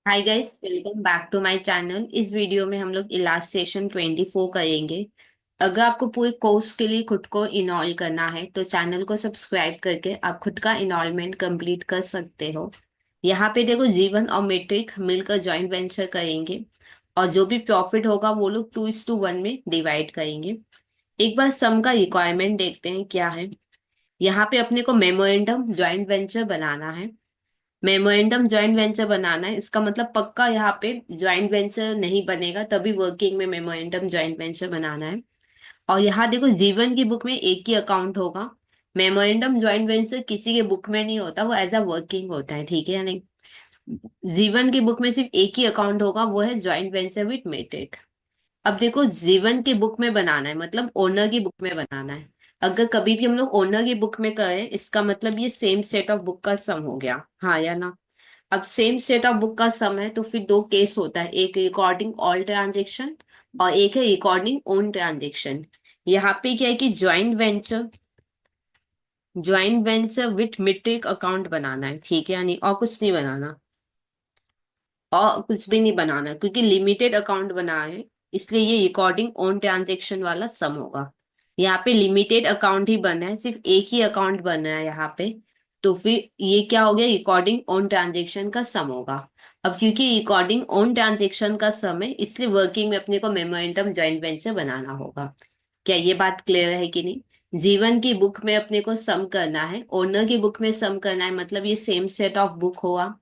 Hi guys, welcome back to my channel. इस video में हम लोग इलास्ट्रेशन 24 करेंगे। अगर आपको पूरे कोर्स के लिए खुद को इनॉल करना है तो चैनल को सब्सक्राइब करके आप खुद का इनॉलमेंट कंप्लीट कर सकते हो। यहाँ पे देखो, जीवन और मेट्रिक मिलकर जॉइंट वेंचर करेंगे और जो भी प्रॉफिट होगा वो लोग 2:1 में डिवाइड करेंगे। एक बार सम का रिक्वायरमेंट देखते हैं क्या है। यहाँ पे अपने को मेमोरेंडम जॉइंट वेंचर बनाना है। मेमोरेंडम जॉइंट वेंचर बनाना है, इसका मतलब पक्का यहाँ पे जॉइंट वेंचर नहीं बनेगा, तभी वर्किंग में मेमोरेंडम जॉइंट वेंचर बनाना है। और यहाँ देखो, जीवन की बुक में एक ही अकाउंट होगा। मेमोरेंडम जॉइंट वेंचर किसी के बुक में नहीं होता, वो एज अ वर्किंग होता है, ठीक है या नहीं। जीवन की बुक में सिर्फ एक ही अकाउंट होगा, वो है जॉइंट वेंचर विथ मेटेक। अब देखो, जीवन की बुक में बनाना है मतलब ओनर की बुक में बनाना है। अगर कभी भी हम लोग ओनर की बुक में करें, इसका मतलब ये सेम सेट ऑफ बुक का सम हो गया, हाँ या ना। अब सेम सेट ऑफ बुक का सम है तो फिर दो केस होता है, एक रिकॉर्डिंग ऑल ट्रांजेक्शन और एक है रिकॉर्डिंग ओन ट्रांजेक्शन। यहाँ पे क्या है कि joint venture with metric account बनाना है, ठीक है, यानी और कुछ नहीं बनाना। और कुछ भी नहीं बनाना क्योंकि लिमिटेड अकाउंट बना है, इसलिए ये रिकॉर्डिंग ओन ट्रांजेक्शन वाला सम होगा। यहाँ पे लिमिटेड अकाउंट ही बना है, सिर्फ एक ही अकाउंट बना है यहाँ पे। तो फिर ये क्या हो गया, रिकॉर्डिंग ओन ट्रांजेक्शन का सम होगा। अब क्योंकि रिकॉर्डिंग ओन ट्रांजेक्शन का सम है, इसलिए वर्किंग में अपने को मेमोरेंडम जॉइंट वेंचर बनाना होगा। क्या ये बात क्लियर है कि नहीं। जीवन की बुक में अपने को सम करना है, ओनर की बुक में सम करना है, मतलब ये सेम सेट ऑफ बुक हुआ।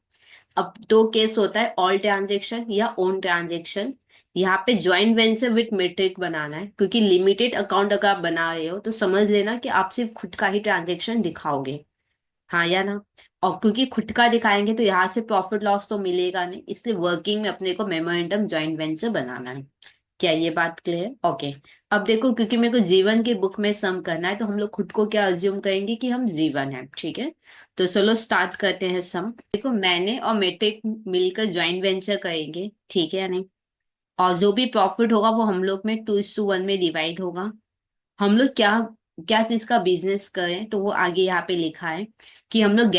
अब दो केस होता है, ऑल ट्रांजेक्शन या ओन ट्रांजेक्शन। यहाँ पे ज्वाइंट वेंचर विथ मेट्रिक बनाना है क्योंकि लिमिटेड अकाउंट अगर आप बना रहे हो तो समझ लेना कि आप सिर्फ खुद का ही ट्रांजेक्शन दिखाओगे, हाँ या ना। और क्योंकि खुद का दिखाएंगे तो यहाँ से प्रॉफिट लॉस तो मिलेगा नहीं, इसलिए वर्किंग में अपने को मेमोरेंडम जॉइंट वेंचर बनाना है। क्या ये बात क्लियर, ओके। अब देखो, क्योंकि मेरे को जीवन की बुक में सम करना है तो हम लोग खुद को क्या अज्यूम करेंगे कि हम जीवन है, ठीक है। तो चलो स्टार्ट करते हैं सम। देखो, मैंने और मेट्रिक मिलकर ज्वाइंट वेंचर करेंगे, ठीक है या नहीं। और जो भी प्रॉफिट होगा वो हम लोग में 2:1 में डिवाइड होगा। हम लोग क्या क्या चीज का बिजनेस करें तो वो आगे यहाँ पे लिखा है कि हम लोग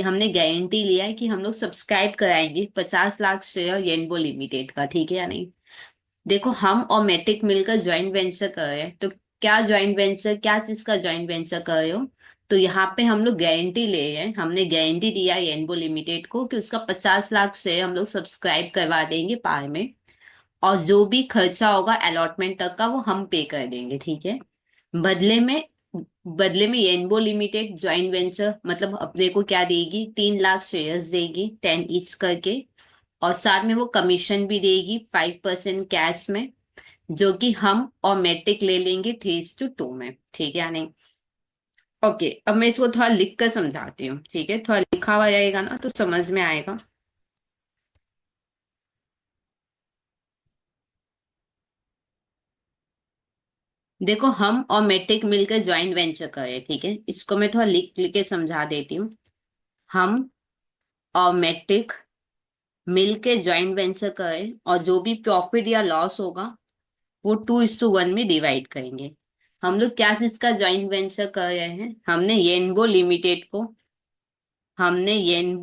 हमने गारंटी लिया है कि हम लोग सब्सक्राइब कराएंगे 50 लाख शेयर येनबो लिमिटेड का, ठीक है या नहीं। देखो, हम और मेटिक मिलकर ज्वाइंट वेंचर कर रहे हैं तो क्या ज्वाइंट वेंचर, क्या चीज का ज्वाइंट वेंचर कर रहे हो। तो यहाँ पे हम लोग गारंटी ले रहे हैं, हमने गारंटी दिया है येनबो लिमिटेड को कि उसका 50 लाख शेयर हम लोग सब्सक्राइब करवा देंगे पार में। और जो भी खर्चा होगा अलॉटमेंट तक का वो हम पे कर देंगे, ठीक है। बदले में बदले में येनबो लिमिटेड ज्वाइंट वेंचर मतलब अपने को क्या देगी, 3 लाख शेयर्स देगी, 10 ईच करके। और साथ में वो कमीशन भी देगी 5% कैश में, जो कि हम और मेट्रिक ले लेंगे 3:2 में, ठीक है नहीं। ओके, अब मैं इसको थोड़ा लिख कर समझाती हूँ, ठीक है, थोड़ा लिखा हुआ रहेगा ना तो समझ में आएगा। देखो, हम और मेट्रिक मिलकर ज्वाइंट वेंचर करें, ठीक है, इसको मैं थोड़ा लिख लिख के समझा देती हूँ। हम और मेट्रिक मिलके ज्वाइंट वेंचर करें और जो भी प्रॉफिट या लॉस होगा वो 2:1 में डिवाइड करेंगे। हम लोग क्या चीज का ज्वाइंट वेंचर कर रहे हैं, हमने येनबो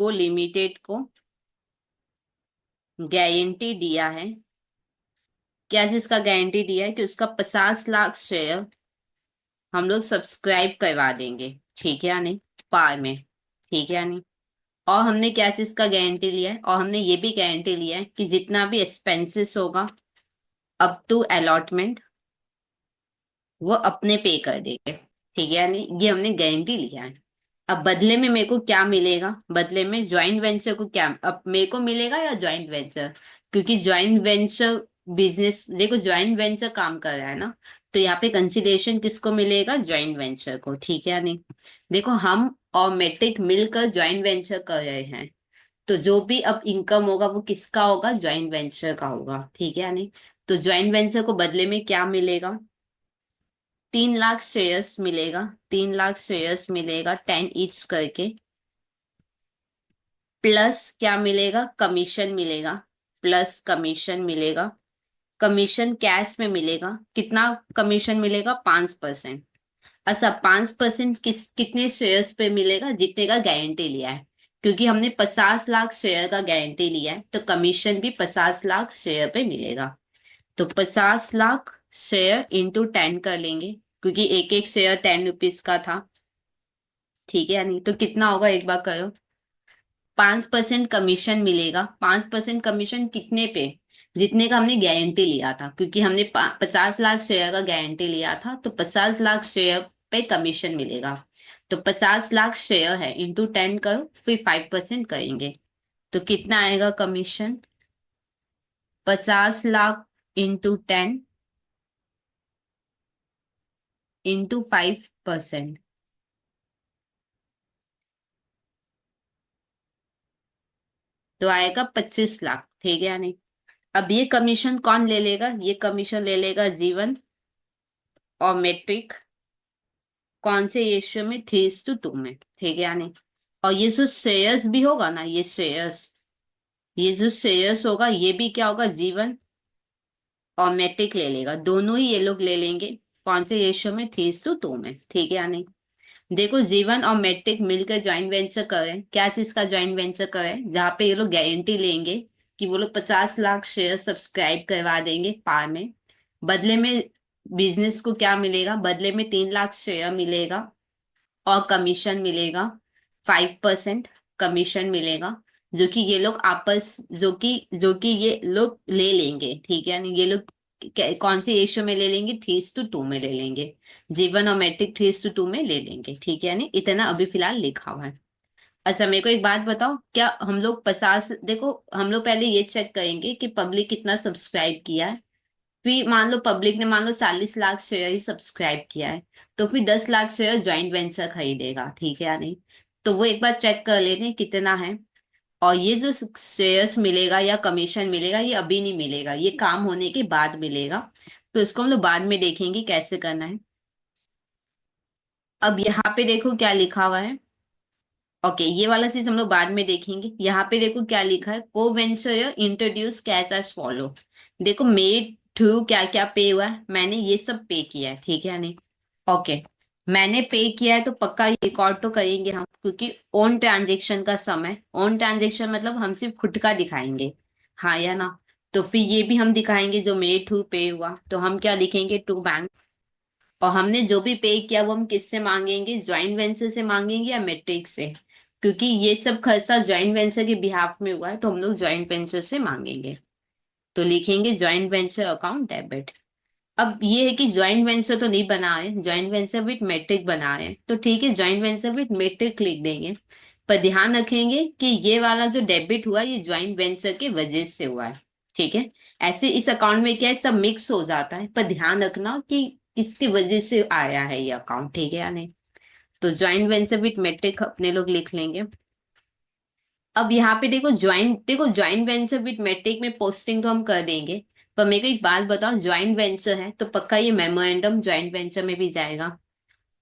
लिमिटेड को गारंटी दिया है। क्या चीज का गारंटी दिया है कि उसका 50 लाख शेयर हम लोग सब्सक्राइब करवा देंगे, ठीक है या नहीं, पार में, ठीक है या नहीं। और हमने क्या चीज का गारंटी लिया है, और हमने ये भी गारंटी लिया है कि जितना भी एक्सपेंसेस होगा अप टू अलॉटमेंट वो अपने पे कर देंगे, ठीक है, यानी ये हमने गारंटी लिया है। अब बदले में मेरे को क्या मिलेगा, बदले में ज्वाइंट वेंचर को क्या अब मेरे को मिलेगा या ज्वाइंट वेंचर। क्योंकि ज्वाइंट वेंचर बिजनेस, देखो ज्वाइंट वेंचर काम कर रहा है ना, तो यहाँ पे कंसिडरेशन किसको मिलेगा, ज्वाइंट वेंचर को, ठीक है या नहीं। देखो, हम और मेट्रिक मिलकर ज्वाइंट वेंचर कर रहे हैं तो जो भी अब इनकम होगा वो किसका होगा, ज्वाइंट वेंचर का होगा, ठीक है या नहीं। तो ज्वाइंट वेंचर को बदले में क्या मिलेगा, 3 लाख शेयर्स मिलेगा, 3 लाख शेयर्स मिलेगा 10 ईच करके। प्लस क्या मिलेगा, कमीशन मिलेगा, प्लस कमीशन मिलेगा। कमीशन कैश में मिलेगा, कितना कमीशन मिलेगा, 5%। अच्छा, 5% कितने शेयर्स पे मिलेगा, जितने का गारंटी लिया है। क्योंकि हमने 50 लाख शेयर का गारंटी लिया है तो कमीशन भी 50 लाख शेयर पे मिलेगा। तो 50 लाख शेयर इंटू 10 कर लेंगे, क्योंकि एक एक शेयर 10 रुपीज का था। ठीक है या नहीं? तो कितना होगा एक बार करो। 5% कमीशन मिलेगा। 5% कमीशन कितने पे? जितने का हमने गारंटी लिया था, क्योंकि हमने 50 लाख शेयर का गारंटी लिया था, तो 50 लाख शेयर पे कमीशन मिलेगा। तो 50 लाख शेयर है, इंटू 10 करो, फिर 5% करेंगे। तो कितना आएगा कमीशन? 50 लाख इंटू 10 इंटू 5%, तो आएगा 25 लाख। ठीक है या नहीं? अब ये कमीशन कौन ले लेगा? ये कमीशन ले लेगा जीवन और मेट्रिक। कौन से रेशियो में? 3:2 में। ठीक है या नहीं? और ये जो शेयर्स भी होगा ना, ये जो शेयर्स होगा, ये भी क्या होगा? जीवन और मेट्रिक ले लेगा, दोनों ही ये लोग ले लेंगे। कौन से रेशियो में? 3:2 में। ठीक है या नहीं? देखो, जीवन और मेट्रिक मिलकर ज्वाइंट वेंचर करें। क्या चीज का ज्वाइंट वेंचर करें? जहाँ पे ये लोग गारंटी लेंगे कि वो लोग 50 लाख शेयर सब्सक्राइब करवा देंगे पार में। बदले में बिजनेस को क्या मिलेगा? बदले में 3 लाख शेयर मिलेगा और कमीशन मिलेगा। 5% कमीशन मिलेगा, जो कि ये लोग ले लेंगे। ठीक है? नहीं, ये लोग कौन सी रेशियो में ले लेंगे? 3:2 में ले लेंगे। जीवन और मैट्रिक 3:2 में ले लेंगे। ठीक है? नहीं, इतना अभी फिलहाल लिखा हुआ है। अच्छा, मेरे को एक बात बताओ, क्या हम लोग 50, देखो हम लोग पहले ये चेक करेंगे कि पब्लिक कितना सब्सक्राइब किया है। फिर मान लो पब्लिक ने, मान लो 40 लाख शेयर ही सब्सक्राइब किया है, तो फिर 10 लाख शेयर ज्वाइंट वेंचर खरीदेगा। ठीक है या नहीं? तो वो एक बार चेक कर लेते हैं कितना है। और ये जो शेयर्स मिलेगा या कमीशन मिलेगा, ये अभी नहीं मिलेगा, ये काम होने के बाद मिलेगा। तो इसको हम लोग बाद में देखेंगे कैसे करना है। अब यहाँ पे देखो क्या लिखा हुआ है। ओके, ये वाला चीज हम लोग बाद में देखेंगे। यहाँ पे देखो क्या लिखा है, co venture introduce cash as follow. देखो, मेड टू क्या क्या पे हुआ है, मैंने ये सब पे किया है। ठीक है नहीं? ओके, मैंने पे किया है तो पक्का रिकॉर्ड तो करेंगे हम, क्योंकि ऑन ट्रांजेक्शन का समय, ऑन ट्रांजेक्शन मतलब हम सिर्फ खुद का दिखाएंगे। हाँ या ना? तो फिर ये भी हम दिखाएंगे जो मेड टू पे हुआ, तो हम क्या लिखेंगे? To bank. और हमने जो भी पे किया वो हम किससे मांगेंगे? ज्वाइंट वेंचर से मांगेंगे या मेट्रिक से? क्योंकि ये सब खर्चा ज्वाइंट वेंचर के बिहाफ में हुआ है, तो हम लोग ज्वाइंट वेंचर से मांगेंगे। तो लिखेंगे ज्वाइंट वेंचर अकाउंट डेबिट। अब ये है कि ज्वाइंट वेंचर तो नहीं बना है, ज्वाइंट वेंचर विथ मेट्रिक बना है, तो ठीक है, ज्वाइंट वेंचर विथ मेट्रिक लिख देंगे। पर ध्यान रखेंगे कि ये वाला जो डेबिट हुआ, ये ज्वाइंट वेंचर के वजह से हुआ है। ठीक है? ऐसे इस अकाउंट में क्या है, सब मिक्स हो जाता है, पर ध्यान रखना कि किसकी वजह से आया है ये अकाउंट। ठीक है या नहीं? तो ज्वाइंट वेंचर विथ मेट्रिक अपने लोग लिख लेंगे। अब यहाँ पे देखो ज्वाइंट वेंचर विथ मेट्रिक में पोस्टिंग तो हम कर देंगे। पर मेरे को एक बात बताओ, ज्वाइंट वेंचर है तो पक्का ये मेमोरेंडम ज्वाइंट वेंचर में भी जाएगा।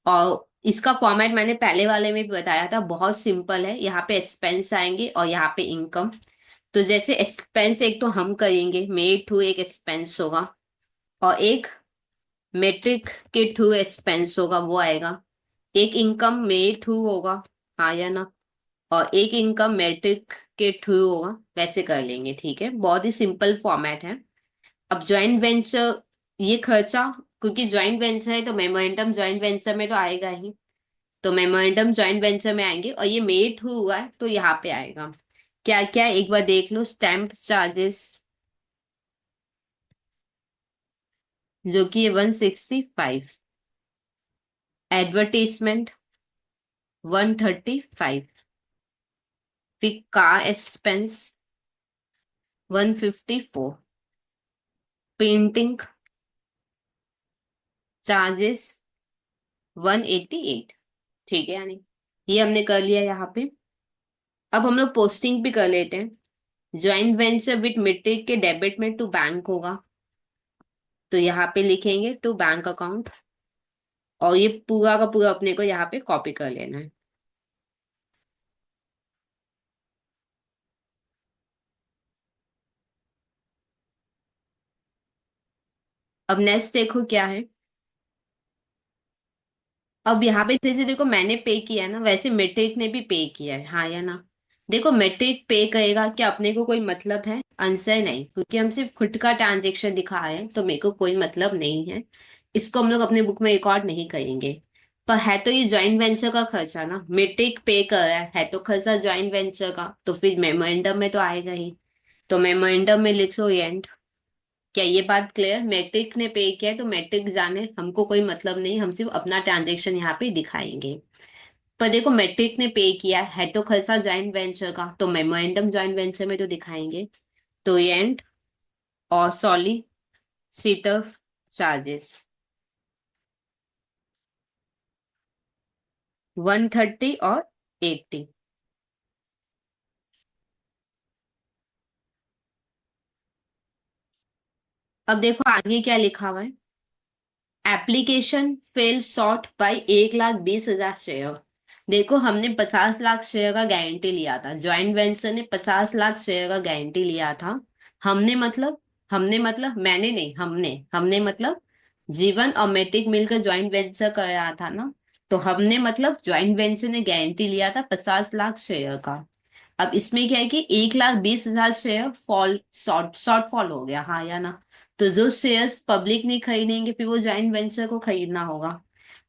और इसका फॉर्मेट मैंने पहले वाले में भी बताया था, बहुत सिंपल है। यहाँ पे एक्सपेंस आएंगे और यहाँ पे इनकम। तो जैसे एक्सपेंस एक तो हम करेंगे, मेरे थ्रू एक एक्सपेंस होगा, और एक मेट्रिक के थ्रू एक्सपेंस होगा, वो आएगा। एक इनकम मेरे थ्रू होगा, हाँ या ना? और एक इनकम मैट्रिक के थ्रू होगा। वैसे कर लेंगे। ठीक है? बहुत ही सिंपल फॉर्मेट है। अब ज्वाइंट वेंचर, ये खर्चा, क्योंकि ज्वाइंट वेंचर है तो मेमोरेंडम ज्वाइंट वेंचर में तो आएगा ही। तो मेमोरेंडम ज्वाइंट वेंचर में आएंगे, और ये मेड थ्रू हुआ है तो यहाँ पे आएगा। क्या क्या एक बार देख लो। स्टैम्प चार्जेस, जो कि 165। एडवर्टीजमेंट 135। फिर कार एक्सपेंस 154। Painting charges 188। ठीक है यानी? ये हमने कर लिया यहाँ पे। अब हम लोग पोस्टिंग भी कर लेते हैं। ज्वाइंट वेंचर विथ मेट्रिक के डेबिट में टू बैंक होगा, तो यहाँ पे लिखेंगे टू बैंक अकाउंट। और ये पूरा का पूरा अपने को यहाँ पे कॉपी कर लेना है। अब नेक्स्ट देखो क्या है। अब यहाँ पे जैसे देखो, मैंने पे किया है ना, वैसे मेट्रिक ने भी पे किया है। हाँ या ना? देखो मेट्रिक पे करेगा क्या अपने को कोई मतलब है? आंसर नहीं, क्योंकि हम सिर्फ खुद का ट्रांजेक्शन दिखा रहे हैं तो मेरे को कोई मतलब नहीं है। इसको हम लोग अपने बुक में रिकॉर्ड नहीं करेंगे। पर है तो ये ज्वाइंट वेंचर का खर्चा ना, मेट्रिक पे कर रहा है तो खर्चा ज्वाइंट वेंचर का, तो फिर मेमोरेंडम में तो आएगा ही। तो मेमोरेंडम में लिख लो एंड। क्या ये बात क्लियर? मैट्रिक ने पे किया है तो मैट्रिक जाने, हमको कोई मतलब नहीं, हम सिर्फ अपना ट्रांजेक्शन यहाँ पे दिखाएंगे। पर देखो मैट्रिक ने पे किया है तो खर्चा ज्वाइंट वेंचर का, तो मेमोरेंडम ज्वाइंट वेंचर में तो दिखाएंगे। तो एंड और सॉलिसिटर चार्जेस 130 और 80। अब देखो आगे क्या लिखा हुआ है। Application fail short by 1,20,000 share. देखो हमने 50 लाख शेयर का गारंटी लिया था, ज्वाइंट वेंचर ने 50 लाख शेयर का गारंटी लिया था। हमने मतलब, मैंने नहीं, हमने हमने मतलब जीवन और मेट्रिक मिलकर ज्वाइंट वेंचर कर रहा था ना। तो हमने मतलब ज्वाइंट वेंचर ने गारंटी लिया था 50 लाख शेयर का। अब इसमें क्या है कि 1,20,000 शेयर फॉल, शॉर्ट फॉल हो गया, हाँ या ना? तो जो शेयर्स पब्लिक नहीं खरीदेंगे फिर वो जॉइंट वेंचर को खरीदना होगा।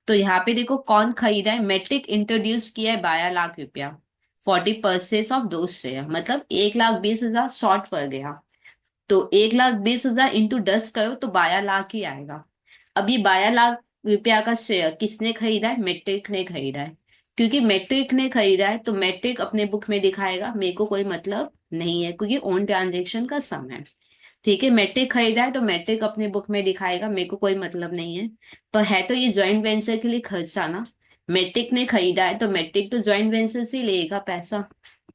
तो यहाँ पे देखो कौन खरीदा है, मेट्रिक इंट्रोड्यूस किया है 12 लाख रुपया, 40% ऑफ दो शेयर, मतलब 1,20,000 शॉर्ट पड़ गया। तो 1,20,000 इंटू 10 करो तो 12 लाख ही आएगा। अब ये 12 लाख रुपया का शेयर किसने खरीदा है? मैट्रिक ने खरीदा है। क्योंकि मैट्रिक ने खरीदा है तो मैट्रिक अपने बुक में दिखाएगा, मेरे को कोई मतलब नहीं है, क्योंकि ओन ट्रांजेक्शन का सम है। ठीक है, मैट्रिक खरीदा है तो मैट्रिक अपने बुक में दिखाएगा, मेरे को कोई मतलब नहीं है। पर है तो ये ज्वाइंट वेंचर के लिए खर्चा ना। मैट्रिक ने खरीदा है तो मैट्रिक तो ज्वाइंट वेंचर से ही लेगा पैसा।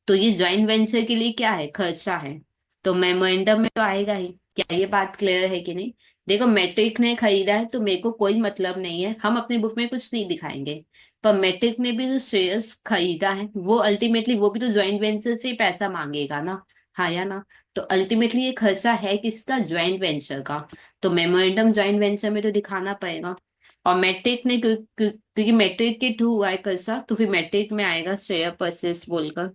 तो ये ज्वाइंट वेंचर के लिए क्या है? खर्चा है। तो मेमोरेंडम में तो आएगा ही। क्या ये बात क्लियर है कि नहीं? देखो मैट्रिक ने खरीदा है तो मेरे को कोई मतलब नहीं है, हम अपने बुक में कुछ नहीं दिखाएंगे। पर मैट्रिक ने भी जो शेयर्स खरीदा है वो अल्टीमेटली वो भी तो ज्वाइंट वेंचर से ही पैसा मांगेगा ना, हाँ या ना? तो अल्टीमेटली ये खर्चा है किसका? ज्वाइंट वेंचर का। तो मेमोरेंडम ज्वाइंट वेंचर में तो दिखाना पड़ेगा। और मैट्रिक ने क्योंकि मैट्रिक के थ्रू हुआ है खर्चा, तो फिर मैट्रिक में आएगा शेयर परचेस बोलकर।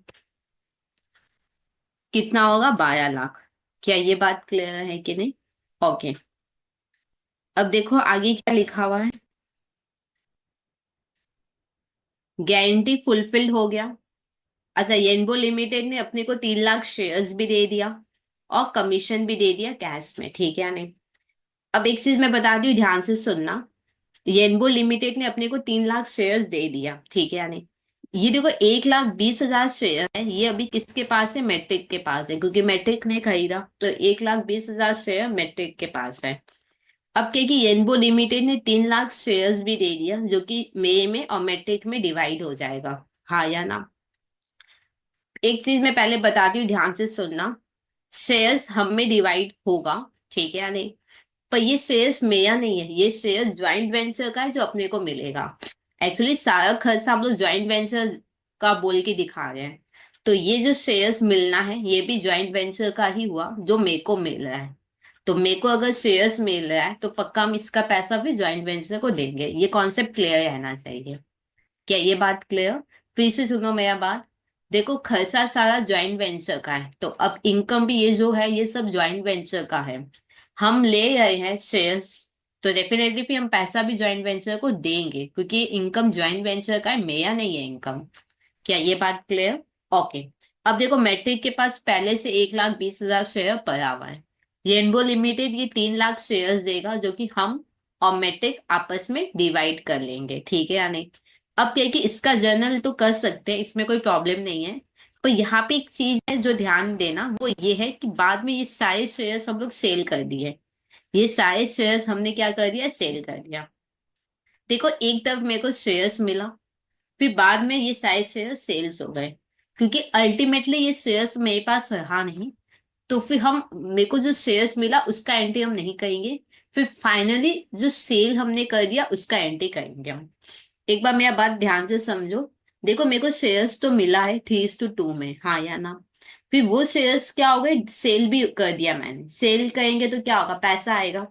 कितना होगा? 12 लाख। क्या ये बात क्लियर है कि नहीं? ओके। अब देखो आगे क्या लिखा हुआ है। गारंटी फुलफिल्ड हो गया। अच्छा, येनबो लिमिटेड ने अपने को 3 लाख शेयर्स भी दे दिया और कमीशन भी दे दिया कैश में, ठीक है या नहीं? अब एक चीज मैं बता दी हूँ, ध्यान से सुनना। येनबो लिमिटेड ने अपने को 3 लाख शेयर्स दे दिया, ठीक है या नहीं? ये देखो 1,20,000 शेयर है, ये अभी किसके पास है? मैट्रिक के पास है, क्योंकि मैट्रिक ने खरीदा तो 1,20,000 शेयर मैट्रिक के पास है। अब क्या कि येनबो लिमिटेड ने 3 लाख शेयर्स भी दे दिया, जो कि मे में और मैट्रिक में डिवाइड हो जाएगा, हाँ या ना? एक चीज मैं पहले बताती हूँ, ध्यान से सुनना। शेयर्स हम में डिवाइड होगा, ठीक है या नहीं? पर ये शेयर्स मेरा नहीं है, ये शेयर्स ज्वाइंट वेंचर का है जो अपने को मिलेगा। एक्चुअली सारा खर्च हम लोग ज्वाइंट वेंचर का बोल के दिखा रहे हैं। तो ये जो शेयर्स मिलना है ये भी ज्वाइंट वेंचर का ही हुआ जो मेरे को मिल रहा है। तो मेरे को अगर शेयर्स मिल रहा है तो पक्का हम इसका पैसा भी ज्वाइंट वेंचर को देंगे, ये कॉन्सेप्ट क्लियर रहना चाहिए। क्या ये बात क्लियर? फिर से सुनो मेरा बात। देखो खर्चा सारा ज्वाइंट वेंचर का है, तो अब इनकम भी ये जो है ये सब ज्वाइंट वेंचर का है। हम ले रहे हैं शेयर्स, तो डेफिनेटली फिर हम पैसा भी ज्वाइंट वेंचर को देंगे, क्योंकि इनकम ज्वाइंट वेंचर का है, मेरा नहीं है इनकम। क्या ये बात क्लियर? ओके। अब देखो मैट्रिक के पास पहले से 1,20,000 शेयर पड़ा हुआ है। रेनबो लिमिटेड ये 3 लाख शेयर्स देगा, जो कि हम और मैट्रिक आपस में डिवाइड कर लेंगे, ठीक है या नहीं? अब क्या है कि इसका जर्नल तो कर सकते हैं, इसमें कोई प्रॉब्लम नहीं है। पर यहाँ पे एक चीज है जो ध्यान देना, वो ये है कि बाद में ये सारे शेयर्स हम लोग सेल कर दिए। ये सारे शेयर्स हमने क्या कर दिया? सेल कर दिया। देखो एक तरफ मेरे को शेयर्स मिला, फिर बाद में ये सारे शेयर सेल्स हो गए, क्योंकि अल्टीमेटली ये शेयर्स मेरे पास रहा नहीं। तो फिर हम, मेरे को जो शेयर्स मिला उसका एंट्री हम नहीं करेंगे। फिर फाइनली जो सेल हमने कर दिया उसका एंट्री करेंगे हम। एक बार मेरा बात ध्यान से समझो। देखो मेरे को शेयर्स तो मिला है 3:2 में, हाँ या ना? फिर वो शेयर्स क्या हो गए? सेल भी कर दिया मैंने, सेल करेंगे तो क्या होगा? पैसा आएगा।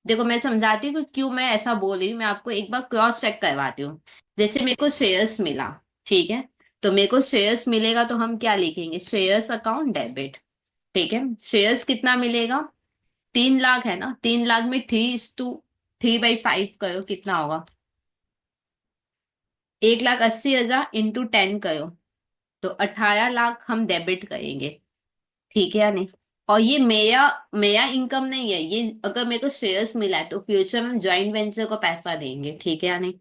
देखो मैं समझाती हूँ कि क्यों मैं ऐसा बोल रही हूँ, मैं आपको एक बार क्रॉस चेक करवाती हूँ। जैसे मेरे को शेयर्स मिला, ठीक है? तो मेरे को शेयर्स मिलेगा तो हम क्या लिखेंगे, शेयर्स अकाउंट डेबिट। ठीक है, शेयर्स कितना मिलेगा, 3 लाख है ना, 3 लाख में 3:3/5 करो कितना होगा, 1,80,000 इंटू 10 करो, तो 18 लाख हम डेबिट करेंगे। ठीक है या नहीं। और ये मेरा मेरा इनकम नहीं है, ये अगर मेरे को शेयर्स मिला है तो फ्यूचर में ज्वाइंट वेंचर को पैसा देंगे। ठीक है या नहीं।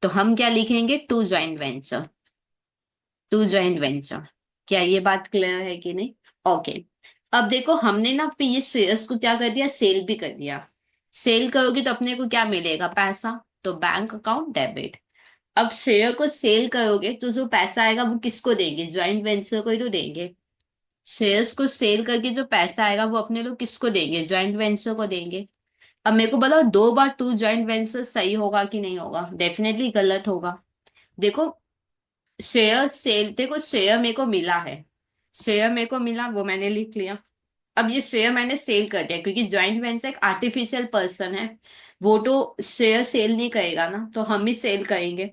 तो हम क्या लिखेंगे, to joint venture, to joint venture. क्या ये बात क्लियर है कि नहीं। ओके। अब देखो हमने ना फिर ये शेयर्स को क्या कर दिया, सेल भी कर दिया। सेल करोगे तो अपने को क्या मिलेगा, पैसा। तो बैंक अकाउंट डेबिट। अब शेयर को सेल करोगे तो जो पैसा आएगा वो किसको देंगे, ज्वाइंट वेंचर को ही तो देंगे। शेयर्स को सेल करके जो पैसा आएगा वो अपने लोग किसको देंगे, ज्वाइंट वेंचर को देंगे। अब मेरे को बताओ 2 बार टू ज्वाइंट वेंचर सही होगा कि नहीं होगा, डेफिनेटली गलत होगा। देखो शेयर सेल, देखो शेयर मेरे को मिला है, शेयर मेरे को मिला वो मैंने लिख लिया। अब ये शेयर मैंने सेल कर दिया, क्योंकि ज्वाइंट वेंचर एक आर्टिफिशियल पर्सन है, वो तो शेयर सेल नहीं करेगा ना, तो हम ही सेल करेंगे।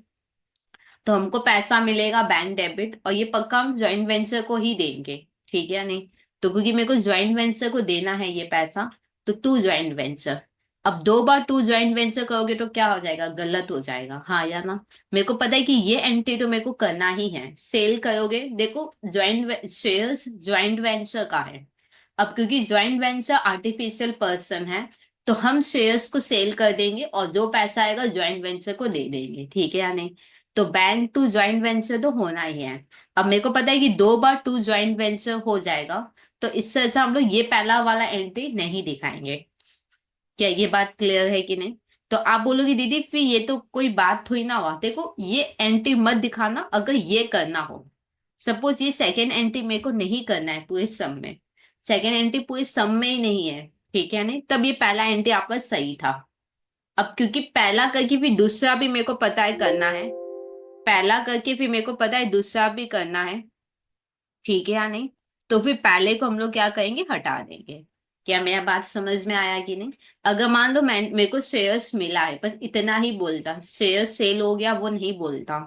तो हमको पैसा मिलेगा बैंक डेबिट, और ये पक्का हम ज्वाइंट वेंचर को ही देंगे। ठीक है नहीं। तो क्योंकि मेरे को ज्वाइंट वेंचर को देना है ये पैसा, तो टू ज्वाइंट वेंचर। अब 2 बार टू ज्वाइंट वेंचर करोगे तो क्या हो जाएगा, गलत हो जाएगा, हाँ या ना। मेरे को पता है कि ये एंट्री तो मेरे को करना ही है, सेल करोगे, देखो ज्वाइंट शेयर्स ज्वाइंट वेंचर का है। अब क्योंकि ज्वाइंट वेंचर आर्टिफिशियल पर्सन है, तो हम शेयर्स को सेल कर देंगे और जो पैसा आएगा ज्वाइंट वेंचर को दे देंगे। ठीक है या नहीं। तो बैंक टू ज्वाइंट वेंचर तो होना ही है। अब मेरे को पता है कि 2 बार टू ज्वाइंट वेंचर हो जाएगा, तो इससे अच्छा हम लोग ये पहला वाला एंट्री नहीं दिखाएंगे। क्या ये बात क्लियर है कि नहीं। तो आप बोलोगे दीदी फिर ये तो कोई बात हुई ना हुआ, देखो ये एंट्री मत दिखाना अगर ये करना हो। सपोज ये सेकेंड एंट्री मेरे को नहीं करना है पूरे सम में, सेकेंड एंट्री पूरे सम में ही नहीं है, ठीक है नहीं, तब ये पहला एंट्री आपका सही था। अब क्योंकि पहला करके फिर दूसरा भी मेरे को पता है करना है, पहला करके फिर मेरे को पता है दूसरा भी करना है, ठीक है या नहीं। तो फिर पहले को हम लोग क्या करेंगे, हटा देंगे। क्या मेरा बात समझ में आया कि नहीं। अगर मान लो मैं मेरे को शेयर्स मिला है, बस इतना ही बोलता, शेयर सेल हो गया वो नहीं बोलता।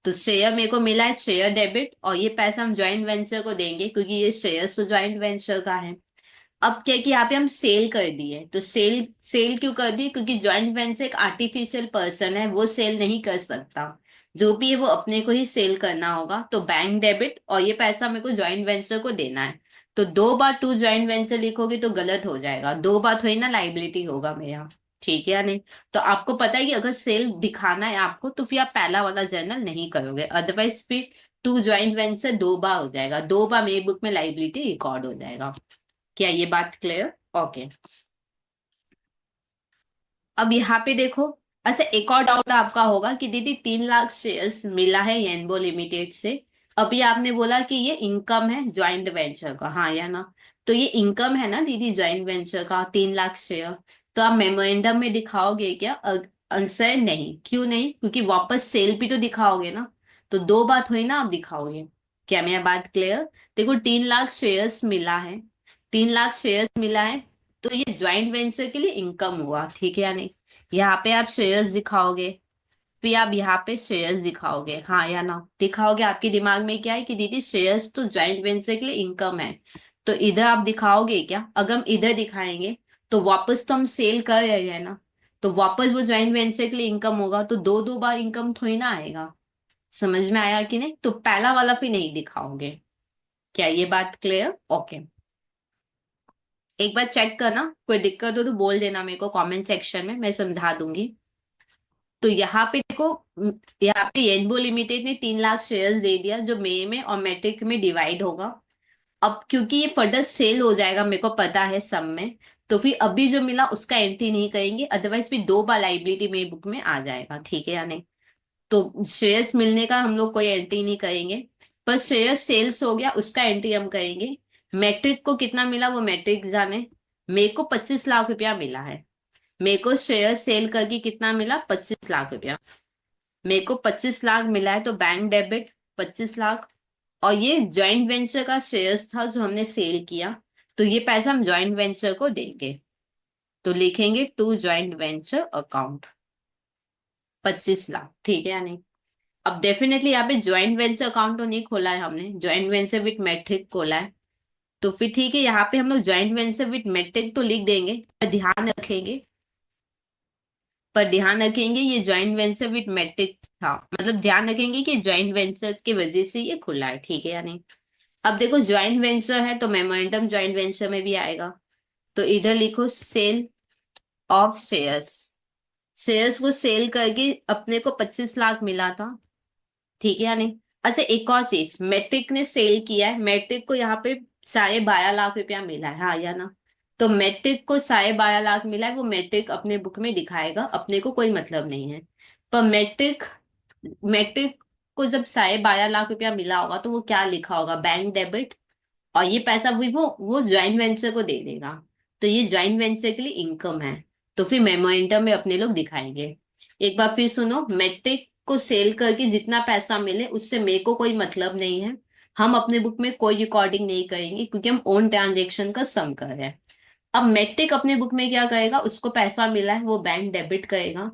तो शेयर मेरे को मिला है, शेयर डेबिट, और ये पैसा हम ज्वाइंट वेंचर को देंगे क्योंकि ये शेयर्स तो ज्वाइंट वेंचर का है। अब क्या कि यहाँ पे हम सेल कर दिए, तो सेल सेल क्यों कर दी, क्योंकि ज्वाइंट वेंचर एक आर्टिफिशियल पर्सन है, वो सेल नहीं कर सकता। जो भी है वो अपने को ही सेल करना होगा, तो बैंक डेबिट, और ये पैसा मेरे को ज्वाइंट वेंचर को देना है। तो 2 बार टू ज्वाइंट वेंचर लिखोगे तो गलत हो जाएगा, 2 बार थोड़ी ना लाइबिलिटी होगा मेरा। ठीक है या नहीं। तो आपको पता है कि अगर सेल दिखाना है आपको तो फिर आप पहला वाला जर्नल नहीं करोगे, अदरवाइज फिर टू ज्वाइंट वेंचर 2 बार हो जाएगा, 2 बार मेरी बुक में लाइबिलिटी रिकॉर्ड हो जाएगा। क्या ये बात क्लियर। ओके। अब यहाँ पे देखो, अच्छा एक और डाउट आपका होगा कि दीदी 3 लाख शेयर्स मिला है येनबो लिमिटेड से, अभी आपने बोला कि ये इनकम है ज्वाइंट वेंचर का, हाँ या ना। तो ये इनकम है ना दीदी ज्वाइंट वेंचर का 3 लाख शेयर, तो आप मेमोरेंडम में दिखाओगे क्या, आंसर नहीं, क्यों नहीं, क्योंकि वापस सेल भी तो दिखाओगे ना, तो 2 बात हुई ना आप दिखाओगे। क्या मेरा बात क्लियर। देखो 3 लाख शेयर्स मिला है, 3 लाख शेयर्स मिला है, तो ये ज्वाइंट वेंचर के लिए इनकम हुआ, ठीक है या नहीं। यहाँ पे आप शेयर्स दिखाओगे, फिर आप यहाँ पे शेयर्स दिखाओगे, हाँ या ना, दिखाओगे। आपके दिमाग में क्या है कि दीदी शेयर्स तो ज्वाइंट वेंचर के लिए इनकम है, तो इधर आप दिखाओगे क्या, अगर हम इधर दिखाएंगे तो वापस तो हम सेल कर रहे हैं ना, तो वापस वो ज्वाइंट वेंचर के लिए इनकम होगा, तो दो दो बार इनकम थोड़ी ना आएगा। समझ में आया कि नहीं, तो पहला वाला फिर नहीं दिखाओगे। क्या ये बात क्लियर। ओके। एक बार चेक करना, कोई दिक्कत हो तो बोल देना मेरे को कमेंट सेक्शन में, मैं समझा दूंगी। तो यहाँ पे देखो, यहाँ पे येनबो लिमिटेड ने 3 लाख शेयर्स दे दिया, जो मई में और मैट्रिक में डिवाइड होगा। अब क्योंकि ये फर्दर सेल हो जाएगा मेरे को पता है सब में, तो फिर अभी जो मिला उसका एंट्री नहीं करेंगे, अदरवाइज फिर 2 बार लाइबिलिटी मेरी बुक में आ जाएगा, ठीक है या नहीं। तो शेयर्स मिलने का हम लोग कोई एंट्री नहीं करेंगे, पर शेयर सेल्स हो गया उसका एंट्री हम करेंगे। मैट्रिक को कितना मिला वो मैट्रिक जाने। मेरे को 25 लाख रुपया मिला है, मेरे को शेयर सेल करके कितना मिला, 25 लाख रुपया। मेरे को 25 लाख मिला है, तो बैंक डेबिट 25 लाख। और ये ज्वाइंट वेंचर का शेयर्स था जो हमने सेल किया, तो ये पैसा हम ज्वाइंट वेंचर को देंगे। तो लिखेंगे to joint venture account 25 lakh, ठीक है या नहीं। अब डेफिनेटली यहाँ पे ज्वाइंट वेंचर अकाउंट तो नहीं खोला है हमने, ज्वाइंट वेंचर विथ मैट्रिक खोला है। तो फिर ठीक है, यहाँ पे हम लोग ज्वाइंट वेंचर विथ मैट्रिक तो लिख देंगे, पर ध्यान रखेंगे ये ज्वाइंट वेंचर विथ मैट्रिक था, मतलब ध्यान रखेंगे कि ज्वाइंट वेंचर की वजह से ये खुला है, ठीक है या नहीं। अब देखो ज्वाइंट वेंचर है तो मेमोरेंडम ज्वाइंट वेंचर में भी आएगा। तो इधर लिखो सेल ऑफ शेयर्स। शेयर्स को सेल करके अपने को 25 लाख मिला था, ठीक है या नहीं। अच्छा एक और चीज, मैट्रिक ने सेल किया है, मैट्रिक को यहाँ पे 12.5 लाख रुपया मिला है, हाँ या ना। तो मैट्रिक को 12.5 लाख मिला है, वो मैट्रिक अपने बुक में दिखाएगा, अपने को कोई मतलब नहीं है। पर मैट्रिक मैट्रिक को जब 12.5 लाख रुपया मिला होगा तो वो क्या लिखा होगा, बैंक डेबिट, और ये पैसा भी वो ज्वाइंट वेंचर को दे देगा। तो ये ज्वाइंट वेंचर के लिए इनकम है। तो फिर मेमोरेंडम में अपने लोग दिखाएंगे। एक बार फिर सुनो, मैट्रिक को सेल करके जितना पैसा मिले उससे मेरे को कोई मतलब नहीं है। हम अपने बुक में कोई रिकॉर्डिंग नहीं करेंगे क्योंकि हम ओन ट्रांजेक्शन का सम कर रहे हैं। अब मैट्रिक अपने बुक में क्या करेगा, उसको पैसा मिला है वो बैंक डेबिट करेगा,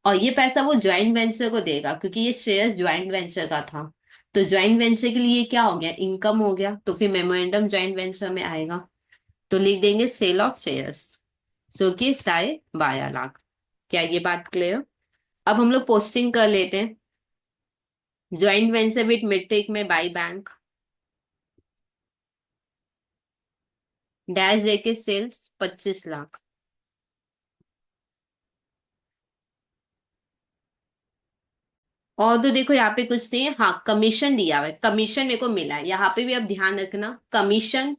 और ये पैसा वो ज्वाइंट वेंचर को देगा क्योंकि ये शेयर ज्वाइंट वेंचर का था। तो ज्वाइंट वेंचर के लिए क्या हो गया, इनकम हो गया, तो फिर मेमोरेंडम ज्वाइंट वेंचर में आएगा। तो लिख देंगे सेल ऑफ शेयर्स, जो कि 12.5 लाख। क्या ये बात क्लियर। अब हम लोग पोस्टिंग कर लेते हैं, ज्वाइंट वेंचर विद मैट्रिक में बाई बैंक डैश देके सेल्स 25 लाख। और तो देखो यहाँ पे कुछ नहीं है, हाँ कमीशन दिया हुआ है, कमीशन मेरे को मिला है, यहाँ पे भी अब ध्यान रखना, कमीशन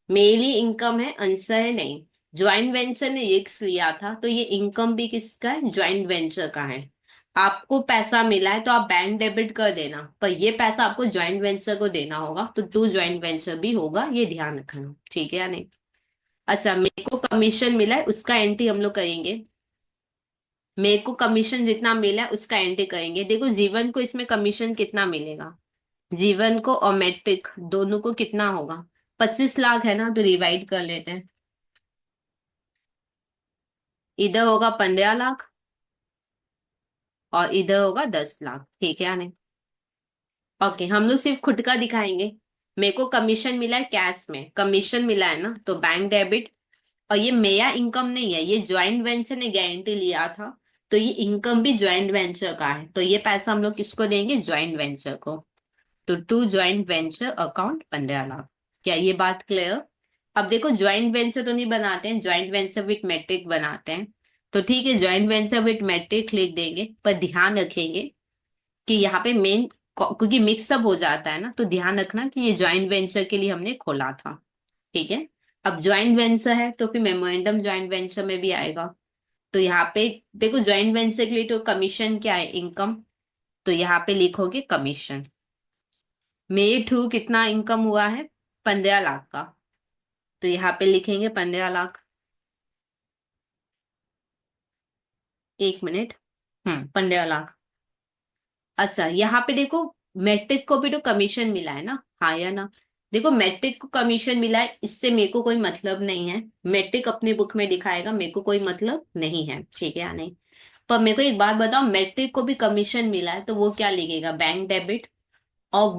मेरे लिए इनकम है, आंसर है नहीं। ज्वाइंट वेंचर ने रिस्क लिया था तो ये इनकम भी किसका है, ज्वाइंट वेंचर का है। आपको पैसा मिला है तो आप बैंक डेबिट कर देना, पर ये पैसा आपको ज्वाइंट वेंचर को देना होगा, तो टू ज्वाइंट वेंचर भी होगा, ये ध्यान रखना, ठीक है या नहीं। अच्छा मेरे को कमीशन मिला है उसका एंट्री हम लोग करेंगे, मेरे को कमीशन जितना मिला है उसका एंट्री करेंगे। देखो जीवन को इसमें कमीशन कितना मिलेगा, जीवन को और मैट्रिक दोनों को कितना होगा, 25 लाख है ना, तो डिवाइड कर लेते हैं। इधर होगा 15 लाख और इधर होगा 10 लाख, ठीक है या नहीं। ओके हम लोग सिर्फ खुद का दिखाएंगे। मेरे को कमीशन मिला है कैश में, कमीशन मिला है ना, तो बैंक डेबिट। और ये मेरा इनकम नहीं है, ये ज्वाइंट वेंचर ने गारंटी लिया था, तो ये इनकम भी ज्वाइंट वेंचर का है, तो ये पैसा हम लोग किसको देंगे, ज्वाइंट वेंचर को। तो to joint venture account 15 lakh. क्या ये बात क्लियर। अब देखो ज्वाइंट वेंचर तो नहीं बनाते हैं, ज्वाइंट वेंचर विथ मैट्रिक बनाते हैं। तो ठीक है ज्वाइंट वेंचर विथ मैट्रिक लिख देंगे, पर ध्यान रखेंगे कि यहाँ पे मेन, क्योंकि मिक्सअप हो जाता है ना, तो ध्यान रखना कि ये ज्वाइंट वेंचर के लिए हमने खोला था, ठीक है। अब ज्वाइंट वेंचर है तो फिर मेमोरेंडम ज्वाइंट वेंचर में भी आएगा। तो यहाँ पे देखो ज्वाइंट वेंचर के लिए तो कमीशन क्या है, इनकम। तो यहाँ पे लिखोगे कमीशन। मेरे थ्रू कितना इनकम हुआ है, 15 लाख का। तो यहाँ पे लिखेंगे 15 लाख। एक मिनट। 15 लाख। अच्छा यहाँ पे देखो, मैट्रिक को भी तो कमीशन मिला है ना, हाँ या ना। देखो मैट्रिक को कमीशन मिला है, इससे मेरे को कोई मतलब नहीं है, मैट्रिक अपनी बुक में दिखाएगा, मेरे को कोई मतलब नहीं है, ठीक है या नहीं। पर मेरे को एक बात बताओ, मैट्रिक को भी कमीशन मिला है तो वो क्या लिखेगा, बैंक डेबिट। और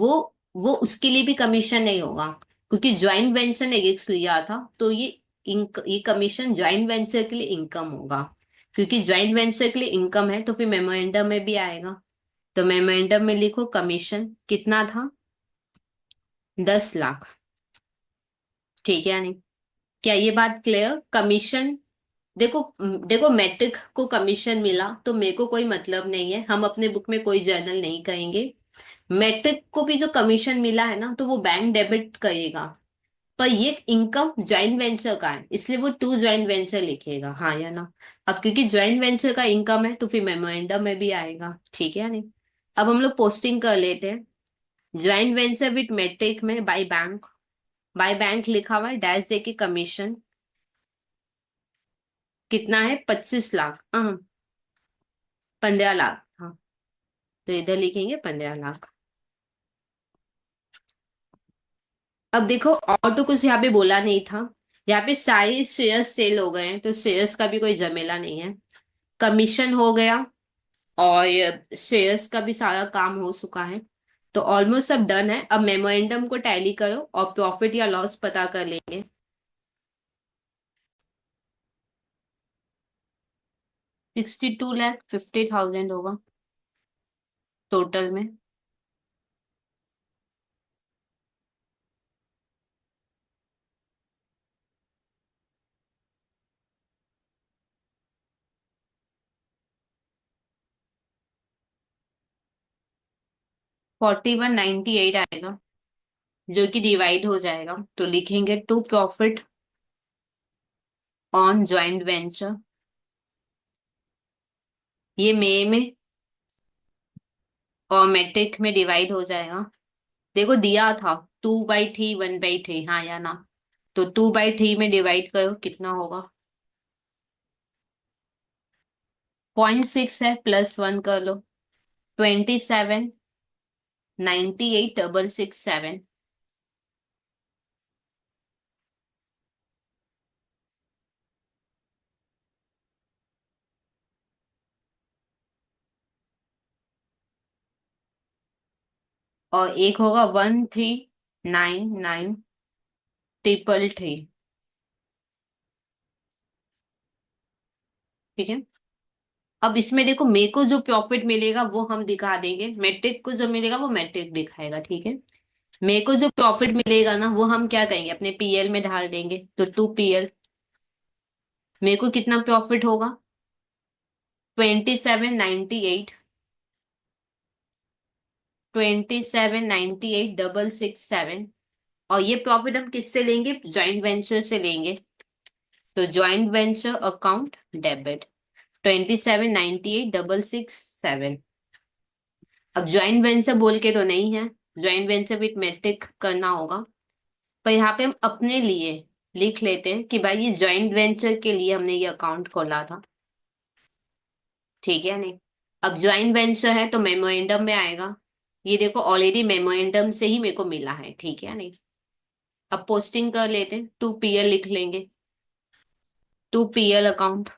वो उसके लिए भी कमीशन नहीं होगा, क्योंकि ज्वाइंट वेंचर ने रिस्क लिया था, तो ये कमीशन ज्वाइंट वेंचर के लिए इनकम होगा। क्योंकि ज्वाइंट वेंचर के लिए इनकम है तो फिर मेमोरेंडम में भी आएगा। तो मेमोरेंडम में लिखो कमीशन कितना था, 10 लाख, ठीक है या नहीं। क्या ये बात क्लियर, कमीशन। देखो देखो मैट्रिक को कमीशन मिला तो मेरे को कोई मतलब नहीं है, हम अपने बुक में कोई जर्नल नहीं करेंगे। मैट्रिक को भी जो कमीशन मिला है ना तो वो बैंक डेबिट करेगा, पर ये इनकम ज्वाइंट वेंचर का है, इसलिए वो टू ज्वाइंट वेंचर लिखेगा, हाँ या ना। अब क्योंकि ज्वाइंट वेंचर का इनकम है तो फिर मेमोरेंडम में भी आएगा, ठीक है या नहीं। अब हम लोग पोस्टिंग कर लेते हैं, ज्वाइंट वेंचर विथ मैट्रिक में बाय बैंक, बाय बैंक लिखा हुआ है, डैश दे के कमीशन कितना है, 25 लाख, हाँ 15 लाख, हाँ। तो इधर लिखेंगे 15 लाख। अब देखो और तो कुछ यहाँ पे बोला नहीं था, यहाँ पे सारे शेयर्स सेल हो गए हैं तो शेयर्स का भी कोई झमेला नहीं है। कमीशन हो गया, और शेयर्स का भी सारा काम हो चुका है। तो ऑलमोस्ट सब डन है। अब मेमोरेंडम को टैली करो और प्रॉफिट या लॉस पता कर लेंगे। 62,50,000 होगा टोटल में। 4198 आएगा, जो कि डिवाइड हो जाएगा। तो लिखेंगे to profit on joint venture. ये मई में और मैट्रिक में डिवाइड हो जाएगा। देखो दिया था 2/3 1/3, हाँ या ना। तो 2/3 में डिवाइड करो कितना होगा। 0.6 है, +1 कर लो। 27,98,667। और एक होगा 13,99,333। ठीक है। अब इसमें देखो, मेरे को जो प्रॉफिट मिलेगा वो हम दिखा देंगे, मैट्रिक को जो मिलेगा वो मैट्रिक दिखाएगा। ठीक है। मेरे को जो प्रॉफिट मिलेगा ना, वो हम क्या करेंगे, अपने पीएल में ढाल देंगे। तो 2 PL। मेरे को कितना प्रॉफिट होगा, 27,98, 27,98,667। और ये प्रॉफिट हम किससे लेंगे, ज्वाइंट वेंचर से लेंगे। तो ज्वाइंट वेंचर अकाउंट डेबिट 27,98,667। अब ज्वाइंट वेंचर बोल के तो नहीं है, ज्वाइंट वेंचर विथ मैट्रिक करना होगा। पर यहाँ पे हम अपने लिए लिख लेते हैं कि भाई ये ज्वाइंट वेंचर के लिए हमने ये अकाउंट खोला था। ठीक है नहीं। अब ज्वाइंट वेंचर है तो मेमोरेंडम में आएगा। ये देखो ऑलरेडी मेमोरेंडम से ही मेरे को मिला है। ठीक है नहीं। अब पोस्टिंग कर लेते हैं, 2 PL लिख लेंगे। 2 PL अकाउंट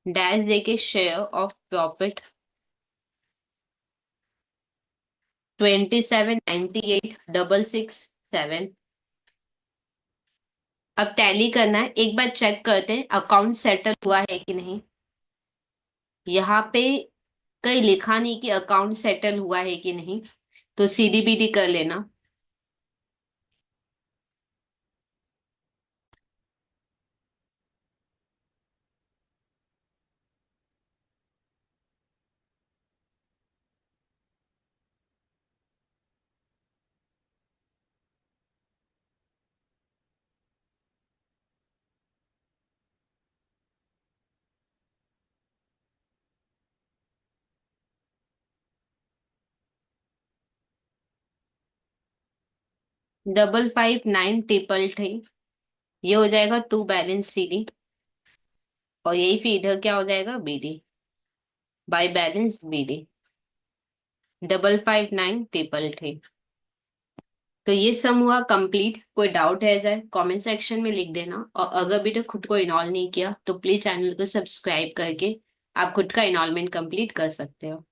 डैश देके शेयर ऑफ प्रॉफिट 27,98,667। अब टैली करना है, एक बार चेक करते हैं अकाउंट सेटल हुआ है कि नहीं। यहाँ पे कहीं लिखा नहीं कि अकाउंट सेटल हुआ है कि नहीं, तो CDBD कर लेना। 559,333। ये हो जाएगा टू बैलेंस CD। और यही फिर इधर क्या हो जाएगा, BD बाय बैलेंस BD 559,333। तो ये सम हुआ कंप्लीट। कोई डाउट है जाए कमेंट सेक्शन में लिख देना। और अगर अभी तक खुद को इनॉल्व नहीं किया तो प्लीज चैनल को सब्सक्राइब करके आप खुद का इनॉल्वमेंट कंप्लीट कर सकते हो।